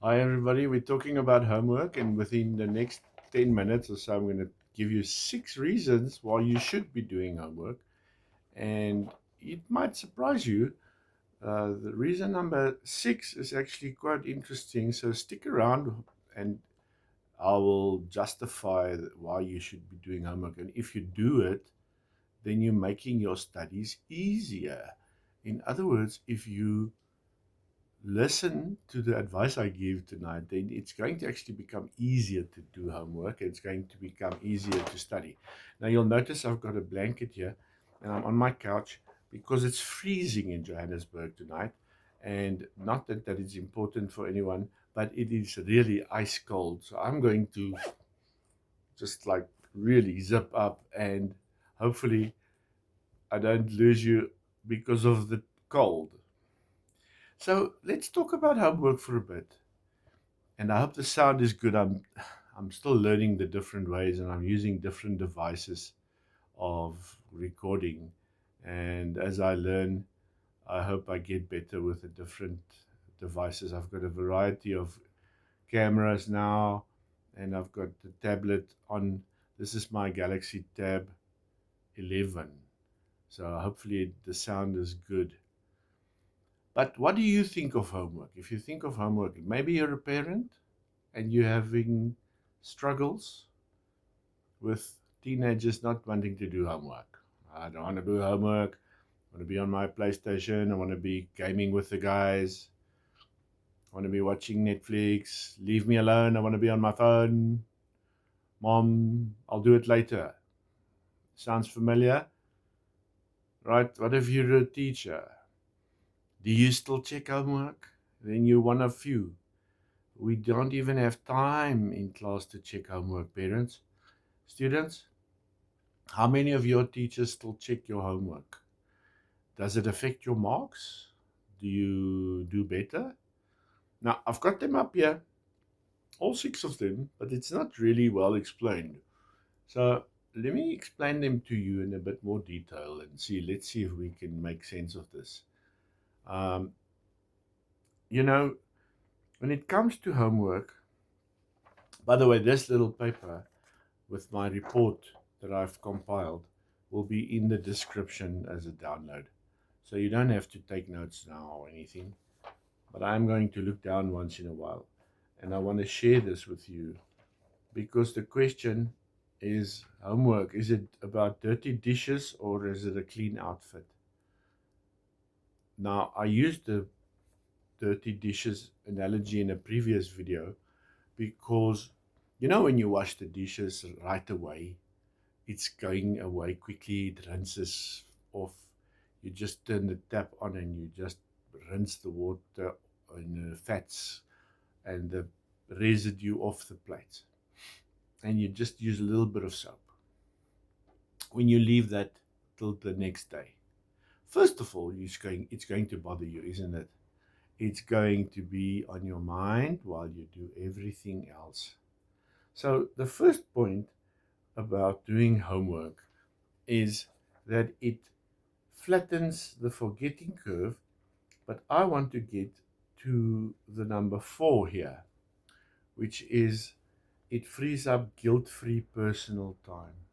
Hi, everybody. We're talking about homework, and within the next 10 minutes or so, I'm going to give you 6 reasons why you should be doing homework. And it might surprise you. The reason number 6 is actually quite interesting. So stick around, and I will justify why you should be doing homework. And if you do it, then you're making your studies easier. In other words, if you listen to the advice I give tonight, then it's going to actually become easier to do homework. It's going to become easier to study. Now, you'll notice I've got a blanket here and I'm on my couch because it's freezing in Johannesburg tonight. And not that it's important for anyone, but it is really ice cold. So I'm going to just like really zip up and hopefully I don't lose you because of the cold. So let's talk about homework for a bit. And I hope the sound is good. I'm still learning the different ways and I'm using different devices of recording. And as I learn, I hope I get better with the different devices. I've got a variety of cameras now, and I've got the tablet on. This is my Galaxy Tab 11. So hopefully the sound is good. But what do you think of homework? If you think of homework, maybe you're a parent and you're having struggles with teenagers not wanting to do homework. I don't want to do homework. I want to be on my PlayStation. I want to be gaming with the guys. I want to be watching Netflix. Leave me alone. I want to be on my phone. Mom, I'll do it later. Sounds familiar, right? What if you're a teacher? Do you still check homework? Then you're one of few. We don't even have time in class to check homework, parents. Students, how many of your teachers still check your homework? Does it affect your marks? Do you do better? Now, I've got them up here, all 6 of them, but it's not really well explained. So let me explain them to you in a bit more detail and see. Let's see if we can make sense of this. Um, you know, when it comes to homework, by the way, this little paper with my report that I've compiled will be in the description as a download. So you don't have to take notes now or anything, but I'm going to look down once in a while. And I want to share this with you because the question is homework. Is it about dirty dishes or is it a clean outfit? Now, I used the dirty dishes analogy in a previous video because when you wash the dishes right away, it's going away quickly, it rinses off. You just turn the tap on and you just rinse the water and the fats and the residue off the plates. And you just use a little bit of soap. When you leave that till the next day, first of all, it's going to bother you, isn't it? It's going to be on your mind while you do everything else. So the first point about doing homework is that it flattens the forgetting curve, but I want to get to the number 4 here, which is it frees up guilt-free personal time.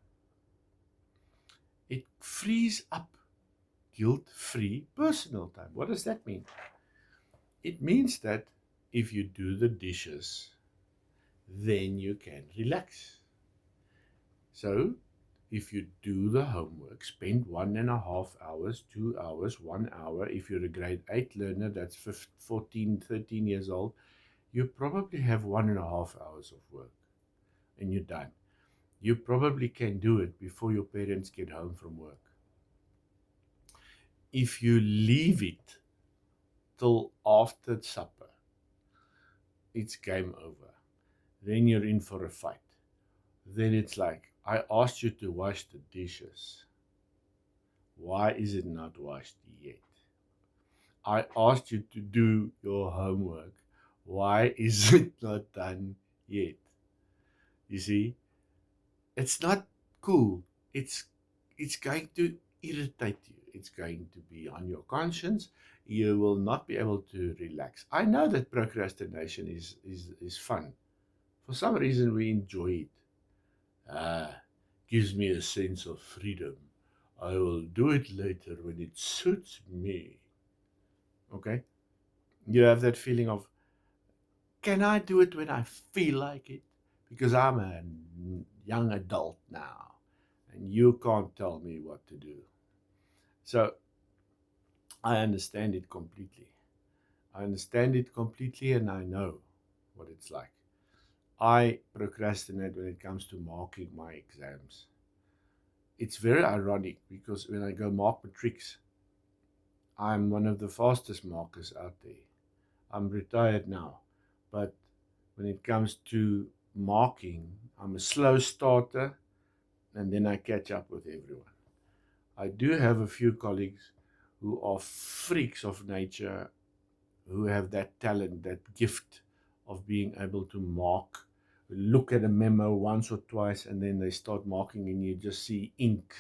It frees up guilt-free personal time. What does that mean? It means that if you do the dishes, then you can relax. So, if you do the homework, spend 1.5 hours, 2 hours, 1 hour. If you're a grade 8 learner that's 14, 13 years old, you probably have 1.5 hours of work and you're done. You probably can do it before your parents get home from work. If you leave it till after supper, it's game over. Then you're in for a fight. Then it's like, I asked you to wash the dishes. Why is it not washed yet? I asked you to do your homework. Why is it not done yet? You see, it's not cool. It's going to irritate you. It's going to be on your conscience. you will not be able to relax. I know that procrastination is fun. For some reason, we enjoy it. Gives me a sense of freedom. I will do it later when it suits me. Okay? You have that feeling of, can I do it when I feel like it? Because I'm a young adult now, and you can't tell me what to do. So I understand it completely. I understand it completely, and I know what it's like. I procrastinate when it comes to marking my exams. It's very ironic because when I go mark matrics, I'm one of the fastest markers out there. I'm retired now, but when it comes to marking, I'm a slow starter and then I catch up with everyone. I do have a few colleagues who are freaks of nature, who have that talent, that gift of being able to mark, look at a memo once or twice, and then they start marking, and you just see ink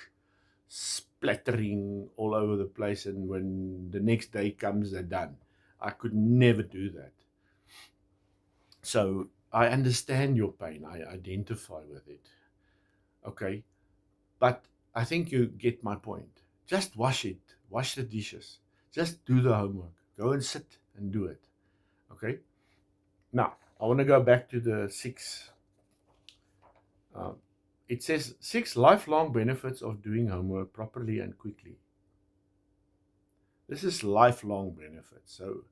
splattering all over the place. And when the next day comes, they're done. I could never do that. So I understand your pain. I identify with it. Okay. But I think you get my point. Just wash it, wash the dishes, just do the homework, go and sit and do it. Okay. Now, I want to go back to the six. Uh, it says six lifelong benefits of doing homework properly and quickly. This is lifelong benefits. So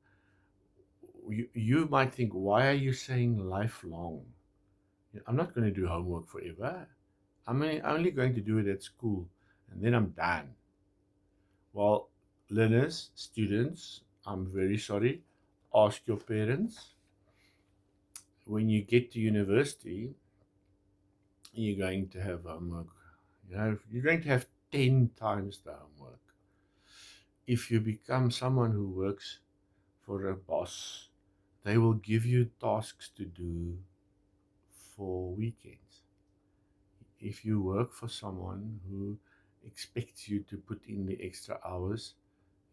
you might think, why are you saying lifelong? I'm not going to do homework forever. I'm only going to do it at school and then I'm done. Well, learners, students, I'm very sorry. Ask your parents. When you get to university, you're going to have homework. You're going to have 10 times the homework. If you become someone who works for a boss, they will give you tasks to do for weekends. If you work for someone who expects you to put in the extra hours,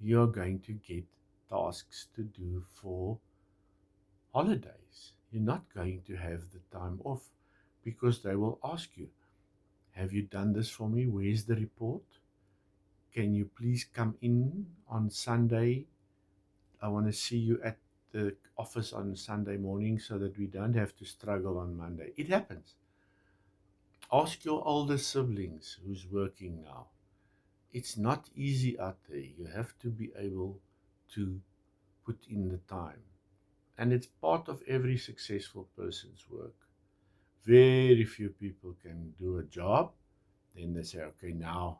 you're going to get tasks to do for holidays. You're not going to have the time off because they will ask you, have you done this for me? Where's the report? Can you please come in on Sunday? I want to see you at the office on Sunday morning so that we don't have to struggle on Monday. It happens. Ask your older siblings who's working now. It's not easy out there. You have to be able to put in the time. And it's part of every successful person's work. Very few people can do a job. Then they say, okay, now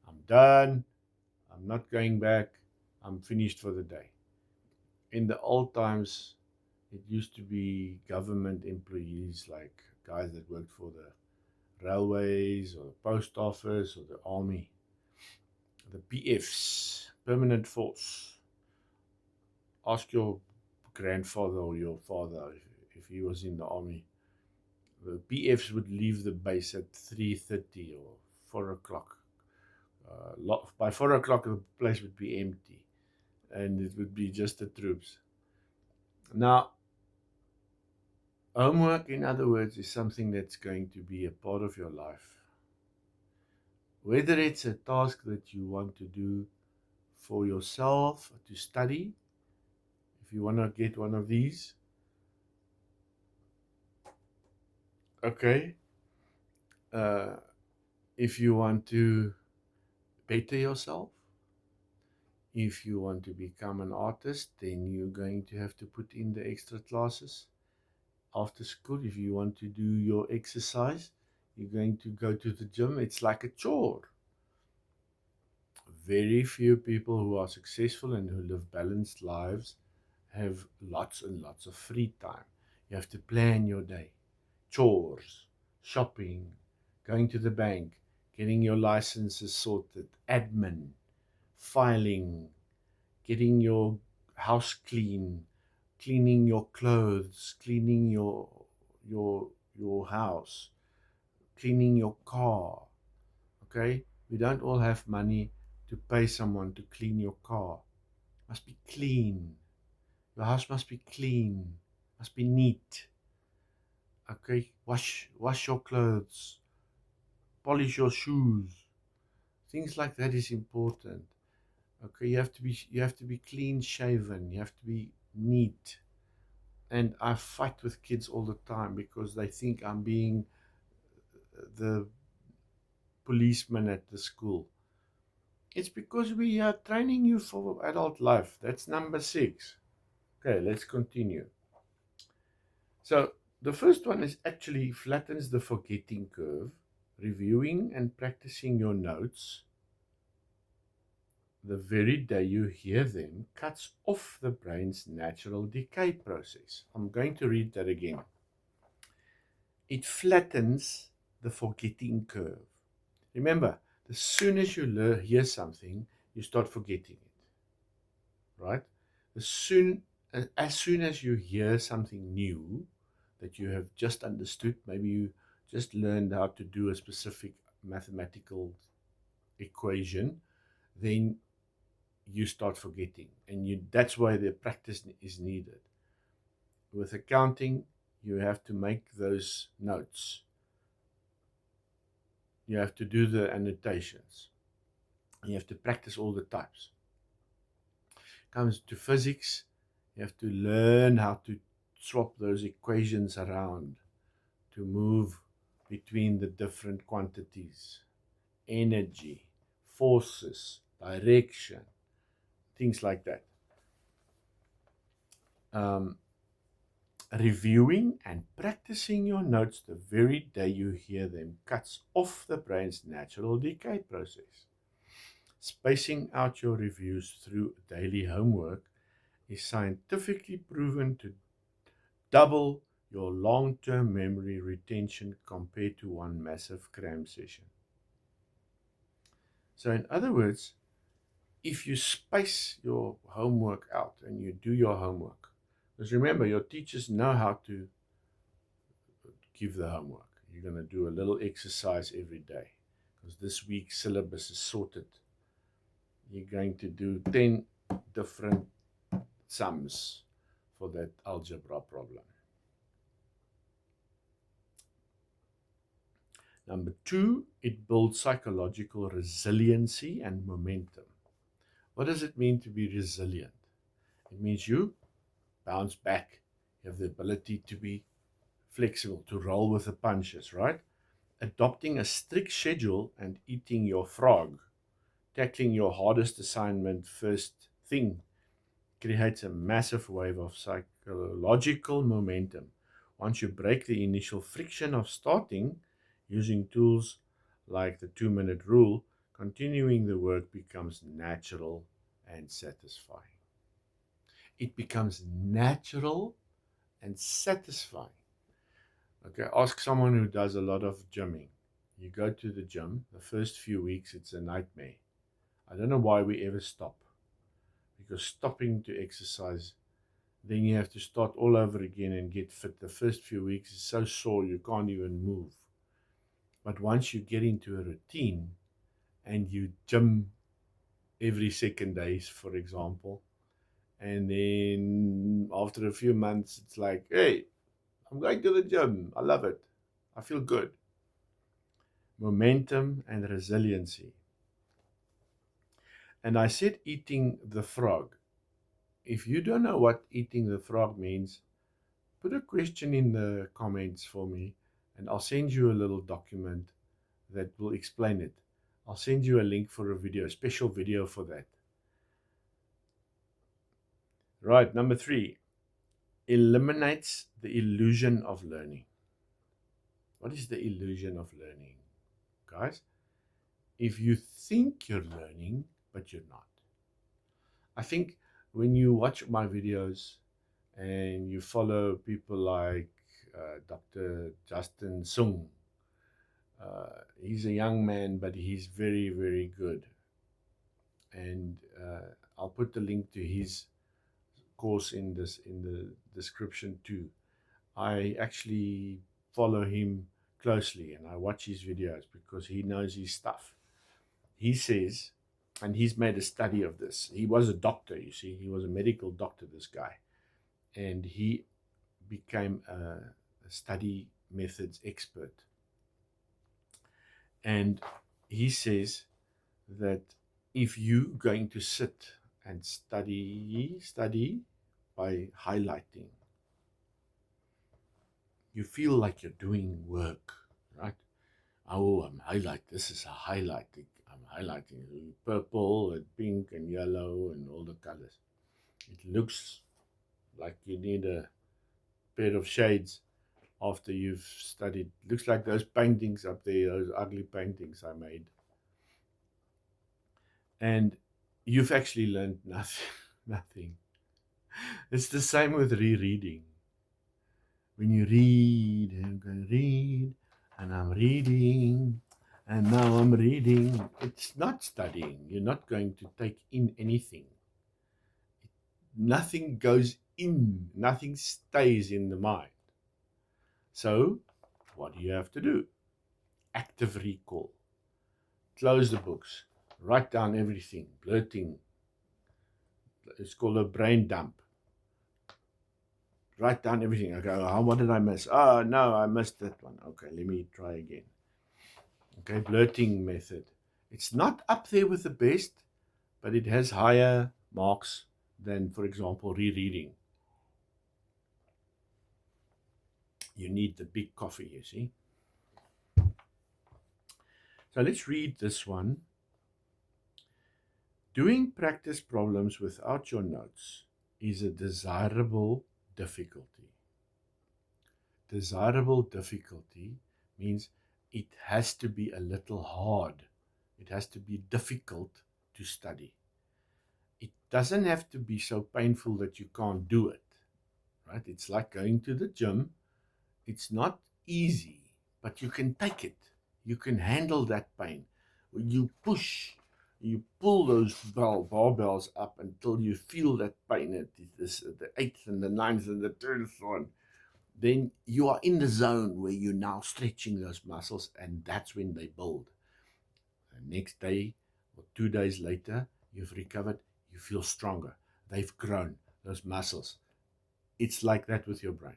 I'm done. I'm not going back. I'm finished for the day. In the old times, it used to be government employees like guys that worked for the railways or the post office or the army, the PFs, permanent force. Ask your grandfather or your father if he was in the army. The PFs would leave the base at 3:30 or 4 o'clock. By 4 o'clock, the place would be empty, and it would be just the troops. Now, homework, in other words, is something that's going to be a part of your life. Whether it's a task that you want to do for yourself to study, if you want to get one of these, okay. Uh, if you want to better yourself, if you want to become an artist, then you're going to have to put in the extra classes after school. If you want to do your exercise, you're going to go to the gym. It's like a chore. Very few people who are successful and who live balanced lives have lots and lots of free time. You have to plan your day. Chores, shopping, going to the bank, getting your licenses sorted, admin, filing, getting your house clean, cleaning your clothes, cleaning your house, cleaning your car. Okay? We don't all have money to pay someone to clean your car. must be clean. Your house must be clean, must be neat. Okay, wash your clothes, polish your shoes. Things like that is important. Okay, you have to be clean shaven, you have to be neat. And I fight with kids all the time because they think I'm being the policeman at the school. It's because we are training you for adult life. That's number 6. Okay, let's continue. So the first one is actually flattens the forgetting curve. Reviewing and practicing your notes the very day you hear them cuts off the brain's natural decay process. I'm going to read that again. It flattens the forgetting curve. Remember, as soon as you hear something, you start forgetting it, right? As soon as you hear something new that you have just understood, maybe you just learned how to do a specific mathematical equation, then you start forgetting, and that's why the practice is needed. With accounting, you have to make those notes. You have to do the annotations. You have to practice all the types. Comes to physics, you have to learn how to swap those equations around to move between the different quantities, energy, forces, direction, things like that. Reviewing and practicing your notes the very day you hear them cuts off the brain's natural decay process. Spacing out your reviews through daily homework is scientifically proven to double your long-term memory retention compared to one massive cram session. So in other words, if you space your homework out and you do your homework, because remember, your teachers know how to give the homework. You're going to do a little exercise every day because this week's syllabus is sorted. You're going to do 10 different sums for that algebra problem. Number 2, it builds psychological resiliency and momentum. What does it mean to be resilient? It means you bounce back. You have the ability to be flexible, to roll with the punches, right? Adopting a strict schedule and eating your frog, tackling your hardest assignment first thing, creates a massive wave of psychological momentum. Once you break the initial friction of starting, using tools like the 2-minute rule, continuing the work becomes natural and satisfying. It becomes natural and satisfying. Okay, ask someone who does a lot of gymming. You go to the gym, the first few weeks it's a nightmare. I don't know why we ever stop. Because stopping to exercise, then you have to start all over again and get fit. The first few weeks is so sore you can't even move. But once you get into a routine and you gym every second day, for example, and then after a few months, it's like, hey, I'm going to the gym. I love it. I feel good. Momentum and resiliency. And I said eating the frog. If you don't know what eating the frog means, put a question in the comments for me, and I'll send you a little document that will explain it. I'll send you a link for a video, a special video for that. Right, number 3, eliminates the illusion of learning. What is the illusion of learning, guys? If you think you're learning, but you're not. I think when you watch my videos and you follow people like Dr. Justin Sung, he's a young man, but he's very, very good. And I'll put the link to his course in the description too. I actually follow him closely and I watch his videos because he knows his stuff. He says And he's made a study of this. He was a doctor, you see. He was a medical doctor, this guy. And he became a study methods expert. And he says that if you're going to sit and study by highlighting, you feel like you're doing work, right? Oh, this is a highlighting. I'm highlighting purple and pink and yellow and all the colors. It looks like you need a pair of shades after you've studied. Looks like those paintings up there, those ugly paintings I made. And you've actually learned nothing. Nothing. It's the same with rereading. When you read, and I'm going to read, and I'm reading, and now I'm reading. It's not studying. You're not going to take in anything. Nothing goes in, nothing stays in the mind. So, what do you have to do? Active recall. Close the books. Write down everything. Blurting. It's called a brain dump. Write down everything. Okay, what did I miss? Oh, no, I missed that one. Okay, let me try again. Okay, blurting method. It's not up there with the best, but it has higher marks than, for example, rereading. You need the big coffee, you see. So let's read this one. Doing practice problems without your notes is a desirable difficulty. Desirable difficulty means it has to be a little hard. It has to be difficult to study. It doesn't have to be so painful that you can't do it, right? It's like going to the gym. It's not easy, but you can take it. You can handle that pain. You push, you pull those barbells up until you feel that pain at the 8th and the 9th and the 10th one. Then you are in the zone where you're now stretching those muscles, and that's when they build. The next day or 2 days later, you've recovered, you feel stronger. They've grown, those muscles. It's like that with your brain.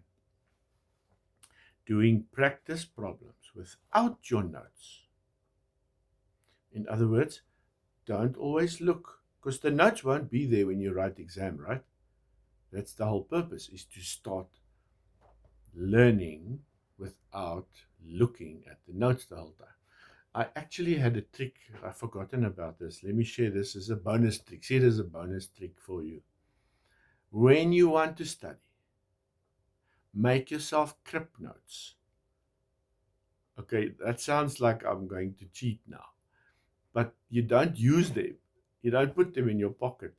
Doing practice problems without your notes. In other words, don't always look, because the notes won't be there when you write the exam, right? That's the whole purpose, is to start learning without looking at the notes the whole time. I actually had a trick. I've forgotten about this. Let me share this as a bonus trick. See it as a bonus trick for you. When you want to study, make yourself crib notes. Okay, that sounds like I'm going to cheat now. But you don't use them. You don't put them in your pocket.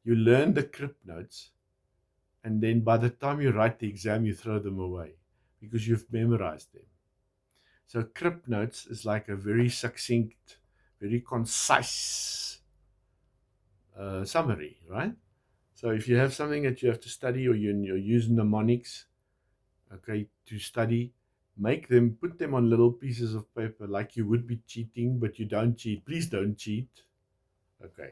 You learn the crib notes, and then by the time you write the exam, you throw them away because you've memorized them. So crib notes is like a very succinct, very concise summary, right? So if you have something that you have to study, or you're using mnemonics, okay, to study, put them on little pieces of paper like you would be cheating, but you don't cheat. Please don't cheat. Okay.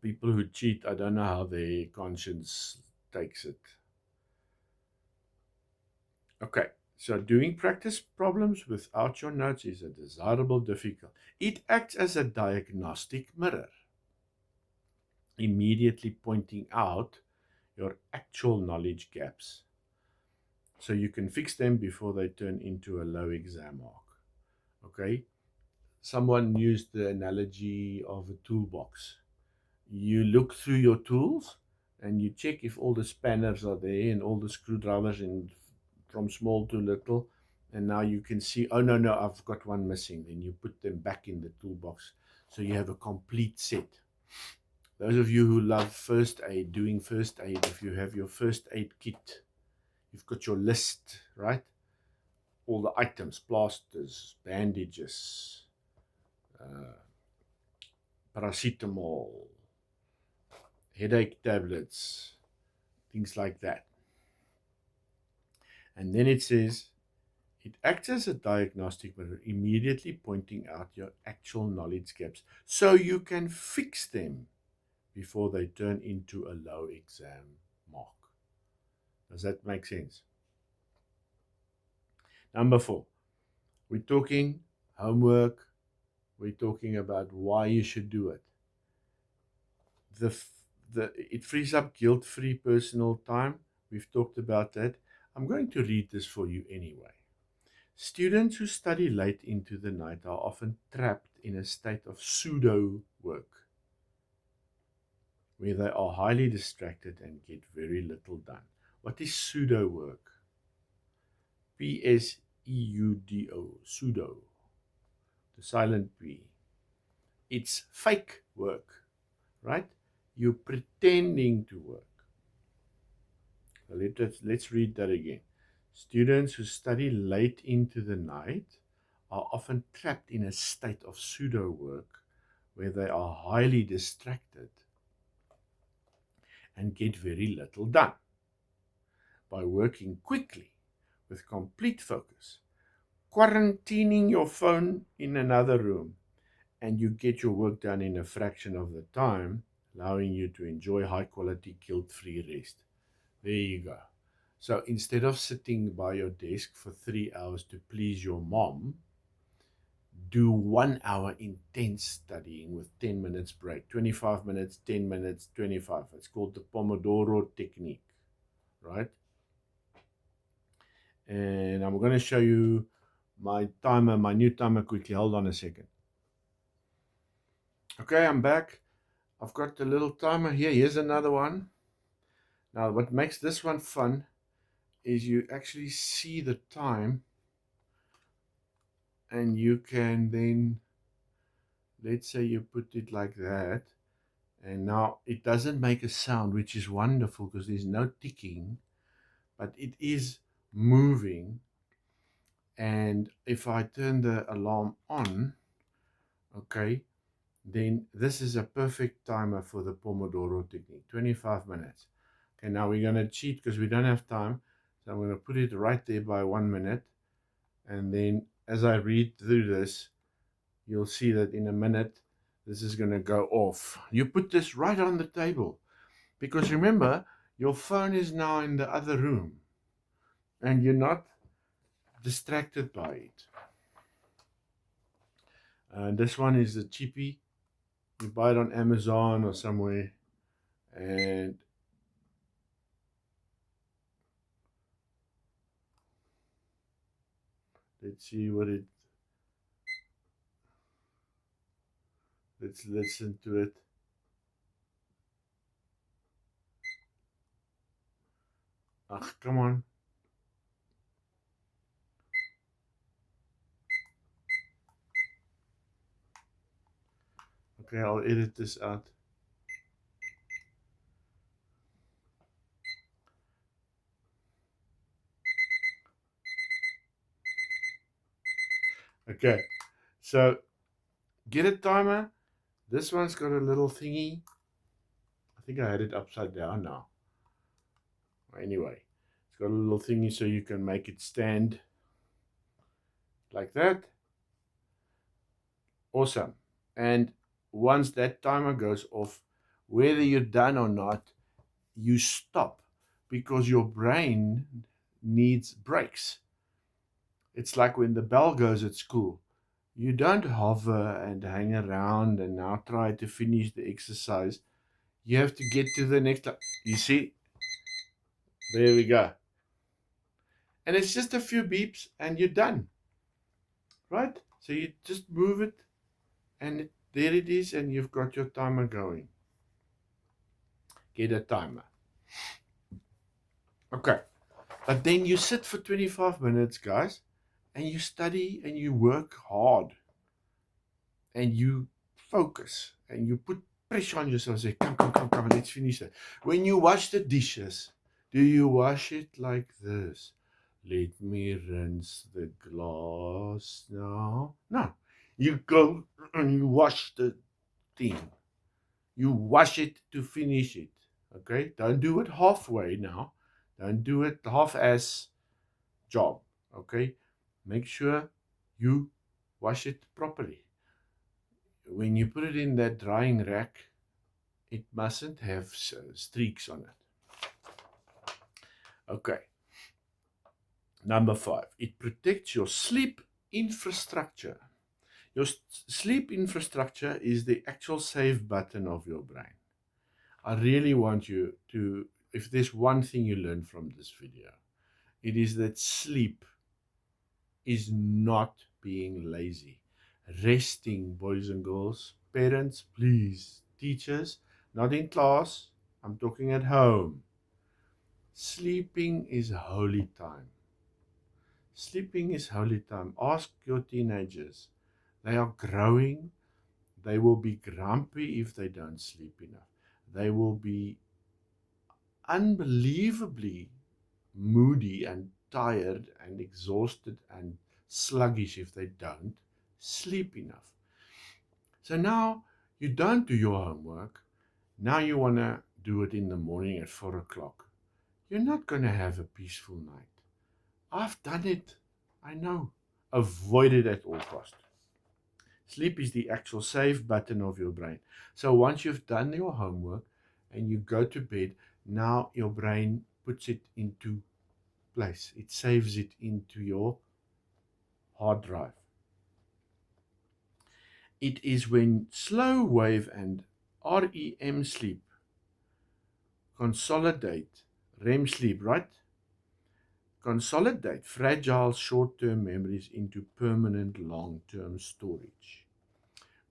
People who cheat, I don't know how their conscience takes it. Okay, so doing practice problems without your notes is a desirable difficulty. It acts as a diagnostic mirror, immediately pointing out your actual knowledge gaps, so you can fix them before they turn into a low exam mark. Okay, someone used the analogy of a toolbox. You look through your tools and you check if all the spanners are there and all the screwdrivers from small to little, and now you can see, oh no, I've got one missing. Then you put them back in the toolbox, so you have a complete set. Those of you who love first aid, doing first aid, if you have your first aid kit, you've got your list, right? All the items, plasters, bandages, paracetamol, headache tablets, things like that. And then it says, It acts as a diagnostic mirror, immediately pointing out your actual knowledge gaps so you can fix them before they turn into a low exam mark. Does that make sense? Number 4, we're talking homework. We're talking about why you should do it. It frees up guilt-free personal time. We've talked about that. I'm going to read this for you anyway. Students who study late into the night are often trapped in a state of pseudo work, where they are highly distracted and get very little done. What is pseudo work? Pseudo, pseudo, the silent P. It's fake work, right? You're pretending to work. Let's read that again. Students who study late into the night are often trapped in a state of pseudo work where they are highly distracted and get very little done. By working quickly with complete focus, quarantining your phone in another room, and you get your work done in a fraction of the time, allowing you to enjoy high quality guilt-free rest. There you go. So instead of sitting by your desk for 3 hours to please your mom, do 1 hour intense studying with 10 minutes break, 25 minutes, 10 minutes, 25. It's called the Pomodoro technique, right? And I'm going to show you my timer, my new timer quickly. Hold on a second. Okay, I'm back. I've got the little timer here. Here's another one. Now, what makes this one fun is you actually see the time, and you can then, let's say you put it like that, and now it doesn't make a sound, which is wonderful because there's no ticking, but it is moving. And if I turn the alarm on, okay, then this is a perfect timer for the Pomodoro technique, 25 minutes. Okay, now we're going to cheat because we don't have time. So I'm going to put it right there by 1 minute. And then as I read through this, you'll see that in a minute, this is going to go off. You put this right on the table because remember, your phone is now in the other room and you're not distracted by it. This one is a cheapie. You buy it on Amazon or somewhere, and let's see what it. Let's listen to it. Ach, come on. Okay, I'll edit this out. Okay, so get a timer. This one's got a little thingy. I think I had it upside down now. Anyway, it's got a little thingy so you can make it stand like that. Awesome. And once that timer goes off, whether you're done or not, you stop because your brain needs breaks. It's like when the bell goes at school. You don't hover and hang around and now try to finish the exercise. You have to get to the next. You see? There we go. And it's just a few beeps and you're done. Right? So you just move it and there it is, and you've got your timer going. Get a timer. Okay. But then you sit for 25 minutes, guys, and you study and you work hard and you focus and you put pressure on yourself. Say, come, let's finish that. When you wash the dishes, do you wash it like this? Let me rinse the glass now. No. You go and you wash the thing. You wash it to finish it. Okay? Don't do it halfway now. Don't do it half-ass job. Okay? make sure you wash it properly. When you put it in that drying rack, it mustn't have streaks on it. Okay. Number 5, it protects your sleep infrastructure. Your sleep infrastructure is the actual save button of your brain. I really want you to, if there's one thing you learn from this video, it is that sleep is not being lazy. Resting, boys and girls, parents, please, teachers, not in class, I'm talking at home. Sleeping is holy time. Sleeping is holy time. Ask your teenagers. They are growing. They will be grumpy if they don't sleep enough. They will be unbelievably moody and tired and exhausted and sluggish if they don't sleep enough. So now you don't do your homework. Now you want to do it in the morning at 4 o'clock. You're not going to have a peaceful night. I've done it. I know. Avoid it at all costs. Sleep is the actual save button of your brain. So once you've done your homework and you go to bed, now your brain puts it into place. It saves it into your hard drive. It is when slow wave and REM sleep consolidate, REM sleep, right? Consolidate fragile short-term memories into permanent long-term storage.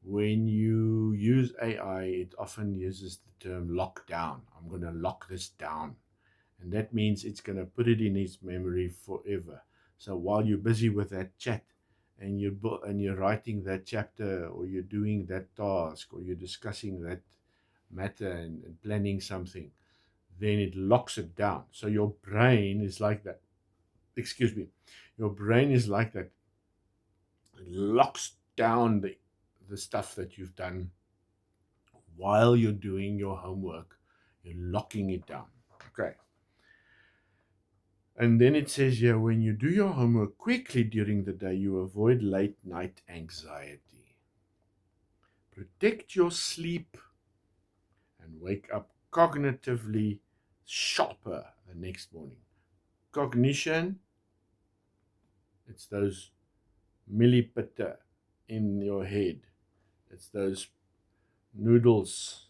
When you use AI, it often uses the term lockdown. I'm going to lock this down. And that means it's going to put it in its memory forever. So while you're busy with that chat and you're writing that chapter, or you're doing that task, or you're discussing that matter and planning something, then it locks it down. So your brain is like that. Excuse me. Your brain is like that. It locks down the stuff that you've done while you're doing your homework. You're locking it down. Okay. And then it says here, when you do your homework quickly during the day, you avoid late night anxiety. Protect your sleep and wake up cognitively sharper the next morning. Cognition, it's those millipita in your head. It's those noodles.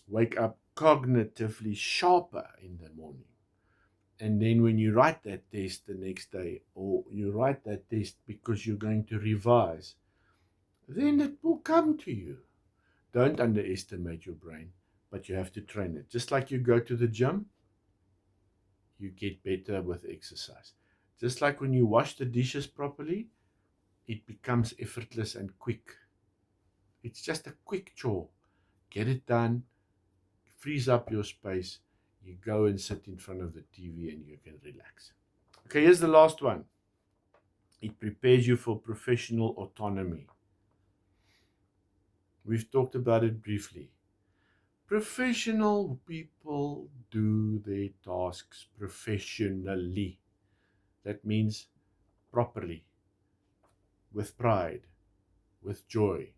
Wake up cognitively sharper in the morning. And then when you write that test the next day, or you write that test because you're going to revise, then it will come to you. Don't underestimate your brain, but you have to train it. Just like you go to the gym, you get better with exercise. Just like when you wash the dishes properly, it becomes effortless and quick. It's just a quick chore. Get it done, frees up your space. You go and sit in front of the TV and you can relax. Okay, here's the last one. It prepares you for professional autonomy. We've talked about it briefly. Professional people do their tasks professionally. That means properly, with pride, with joy,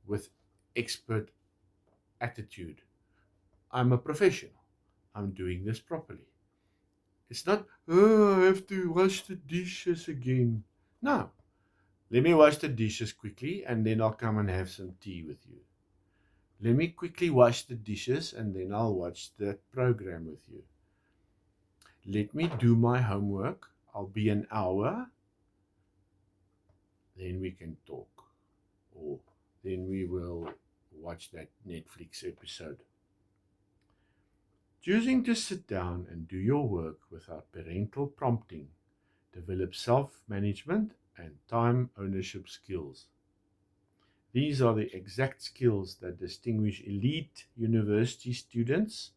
with expert attitude. I'm a professional. I'm doing this properly. It's not, oh, I have to wash the dishes again. No. Let me wash the dishes quickly and then I'll come and have some tea with you. Let me quickly wash the dishes and then I'll watch that program with you. Let me do my homework. I'll be an hour. Then we can talk. Or then we will watch that Netflix episode. Choosing to sit down and do your work without parental prompting develops self-management and time ownership skills. These are the exact skills that distinguish elite university students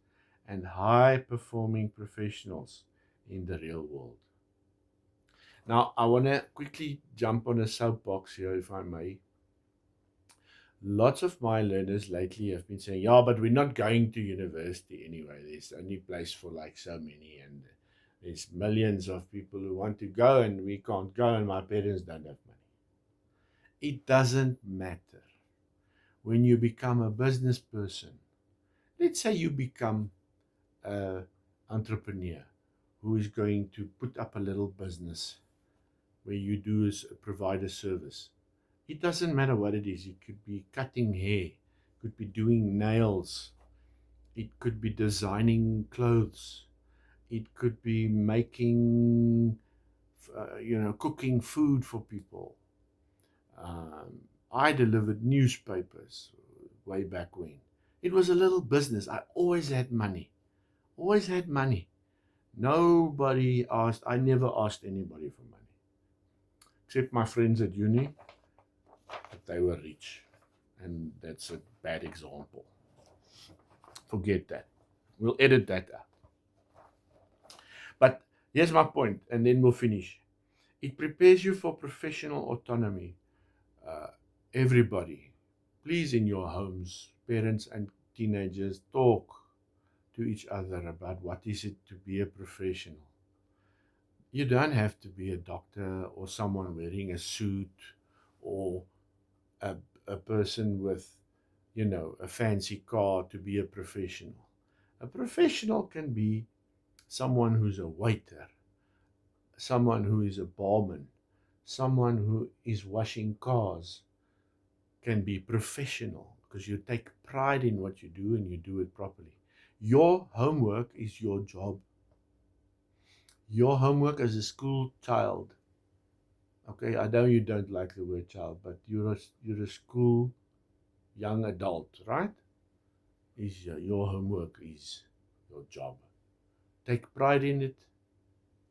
and high-performing professionals in the real world. Now, I want to quickly jump on a soapbox here, if I may. Lots of my learners lately have been saying, yeah, but we're not going to university anyway. There's only place for like so many, and There's millions of people who want to go and we can't go, and my parents don't have money. It doesn't matter. When you become a business person, let's say you become an entrepreneur who is going to put up a little business where you do is provide a service. It doesn't matter what it is. It could be cutting hair, it could be doing nails, it could be designing clothes, it could be making, cooking food for people. I delivered newspapers way back when. It was a little business. I always had money. Always had money. Nobody asked, I never asked anybody for money. Except my friends at uni, but they were rich. And that's a bad example. Forget that. We'll edit that out. But here's my point, and then we'll finish. It prepares you for professional autonomy. Uh, Everybody, please, in your homes, parents and teenagers, talk to each other about what is it to be a professional. You don't have to be a doctor or someone wearing a suit or a, a person with, a fancy car to be a professional. A professional can be someone who's a waiter, someone who is a barman, someone who is washing cars, can be professional because you take pride in what you do and you do it properly. Your homework is your job. Your homework as a school child. Okay, I know you don't like the word child, but you're a school young adult, right? Your homework is your job. Take pride in it.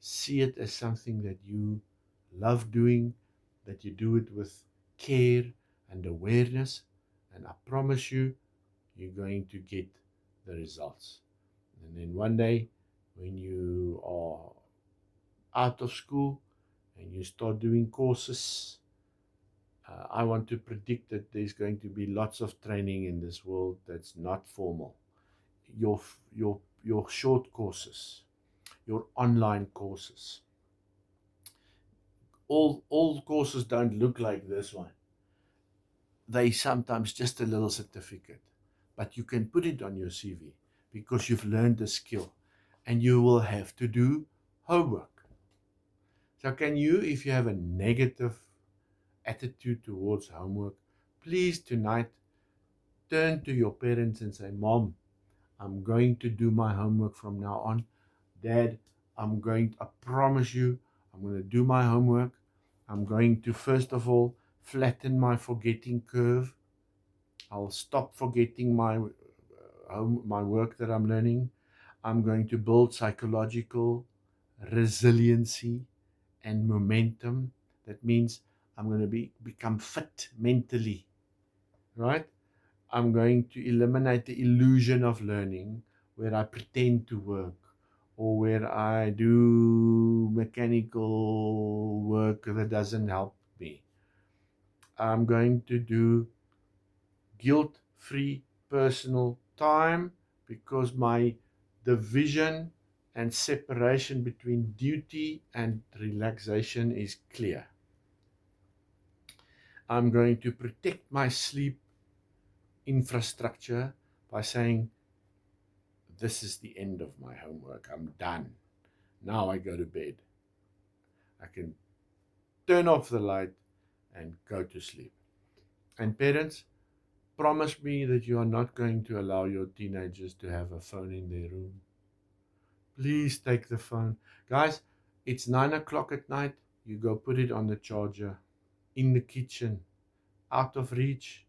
See it as something that you love doing, that you do it with care and awareness, and I promise you, you're going to get the results. And then one day, when you are out of school and you start doing courses, I want to predict that there's going to be lots of training in this world that's not formal. Your short courses, your online courses. All courses don't look like this one. They sometimes just a little certificate, but you can put it on your CV because you've learned the skill, and you will have to do homework. So can you, if you have a negative attitude towards homework, please tonight turn to your parents and say, Mom, I'm going to do my homework from now on. Dad, I promise you, I'm going to do my homework. I'm going to, first of all, flatten my forgetting curve. I'll stop forgetting my work that I'm learning. I'm going to build psychological resiliency and momentum. That means I'm going to become fit mentally, right? I'm going to eliminate the illusion of learning where I pretend to work or where I do mechanical work that doesn't help me. I'm going to do guilt-free personal time because my division and separation between duty and relaxation is clear. I'm going to protect my sleep infrastructure by saying, this is the end of my homework. I'm done. Now I go to bed. I can turn off the light and go to sleep. And parents, promise me that you are not going to allow your teenagers to have a phone in their room. Please take the phone. Guys, it's 9 o'clock at night. You go put it on the charger in the kitchen, out of reach.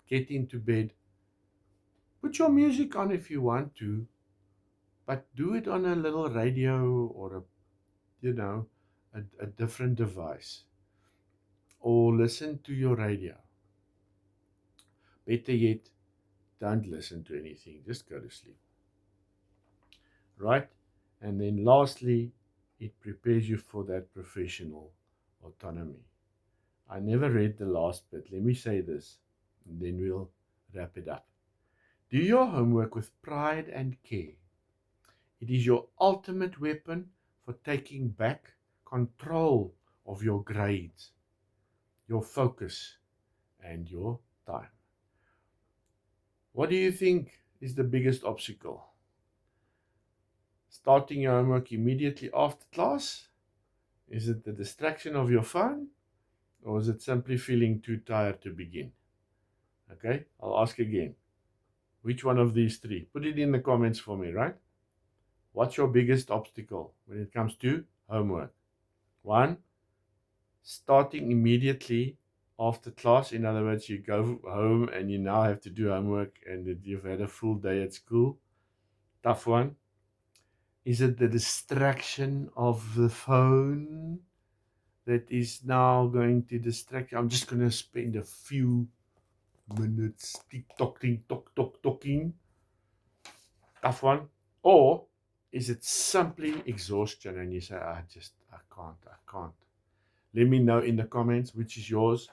Get into bed. Put your music on if you want to, but do it on a little radio or a different device. Or listen to your radio. Better yet, don't listen to anything. Just go to sleep. Right? And then lastly, it prepares you for that professional autonomy. I never read the last bit. Let me say this, and then we'll wrap it up. Do your homework with pride and care. It is your ultimate weapon for taking back control of your grades, your focus, and your time. What do you think is the biggest obstacle? Starting your homework immediately after class? Is it the distraction of your phone? Or is it simply feeling too tired to begin? Okay, I'll ask again. Which one of these three? Put it in the comments for me, right? What's your biggest obstacle when it comes to homework? One, starting immediately after class. In other words, you go home and you now have to do homework and you've had a full day at school. Tough one. Is it the distraction of the phone that is now going to distract you? I'm just going to spend a few minutes talking. Tough one. Or is it simply exhaustion and you say, I can't. Let me know in the comments which is yours.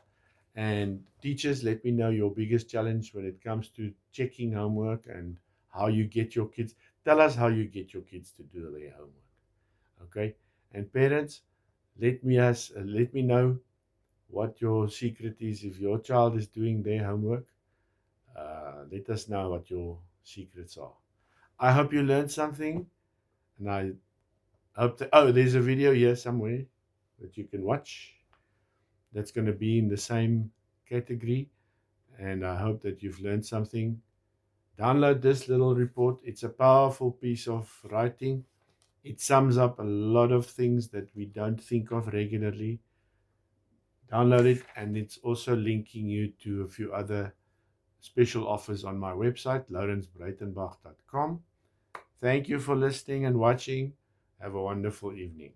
And teachers, let me know your biggest challenge when it comes to checking homework and how you get your kids. Tell us how you get your kids to do their homework. Okay? And parents, let me know what your secret is. If your child is doing their homework, let us know what your secrets are. I hope you learned something, and I hope that, there's a video here somewhere that you can watch that's going to be in the same category, and I hope that you've learned something. Download this little report. It's a powerful piece of writing. It sums up a lot of things that we don't think of regularly. Download it, and it's also linking you to a few other special offers on my website, laurensbreitenbach.com. Thank you for listening and watching. Have a wonderful evening.